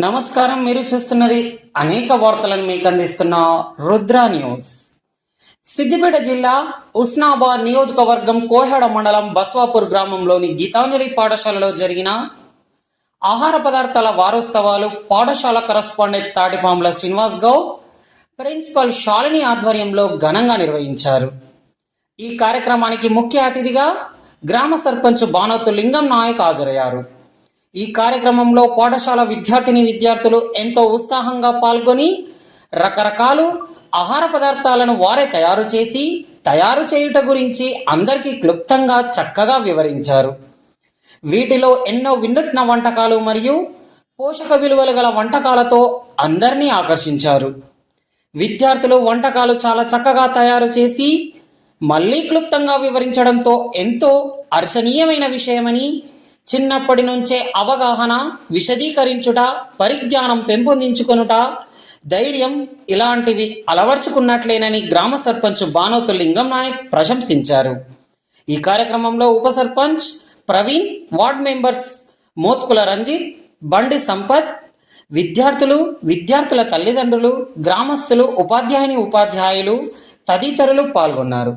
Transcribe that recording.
నమస్కారం. మీరు చూస్తున్నది అనేక వార్తలను మీకు అందిస్తున్న రుద్ర న్యూస్. సిద్దిపేట జిల్లా ఉస్నాబాద్ నియోజకవర్గం కోహెడ మండలం బస్వాపూర్ గ్రామంలోని గీతాంజలి పాఠశాలలో జరిగిన ఆహార పదార్థాల వారోత్సవాలు పాఠశాల కరస్పాండెంట్ తాటిపాముల శ్రీనివాస్ గౌడ్, ప్రిన్సిపల్ శాలిని ఆధ్వర్యంలో ఘనంగా నిర్వహించారు. ఈ కార్యక్రమానికి ముఖ్య అతిథిగా గ్రామ సర్పంచ్ బానోతు లింగం నాయక్ హాజరయ్యారు. ఈ కార్యక్రమంలో పాఠశాల విద్యార్థులు ఎంతో ఉత్సాహంగా పాల్గొని రకరకాల ఆహార పదార్థాలను వారే తయారు చేయుట గురించి అందరికీ క్లుప్తంగా చక్కగా వివరించారు. వీటిలో ఎన్నో వినూత్న వంటకాలు మరియు పోషక విలువలు గల వంటకాలతో అందరినీ ఆకర్షించారు. విద్యార్థులు వంటకాలు చాలా చక్కగా తయారు చేసి మళ్ళీ క్లుప్తంగా వివరించడంతో ఎంతో హర్షణీయమైన విషయమని, చిన్నప్పటి నుంచే అవగాహన, విశదీకరించుట, పరిజ్ఞానం పెంపొందించుకొనుట, ధైర్యం ఇలాంటివి అలవర్చుకున్నట్లేనని గ్రామ సర్పంచ్ బానోతు లింగం నాయక్ ప్రశంసించారు. ఈ కార్యక్రమంలో ఉప సర్పంచ్ ప్రవీణ్, వార్డ్ మెంబర్స్ మోత్కుల రంజిత్, బండి సంపత్, విద్యార్థుల తల్లిదండ్రులు, గ్రామస్తులు, ఉపాధ్యాయులు తదితరులు పాల్గొన్నారు.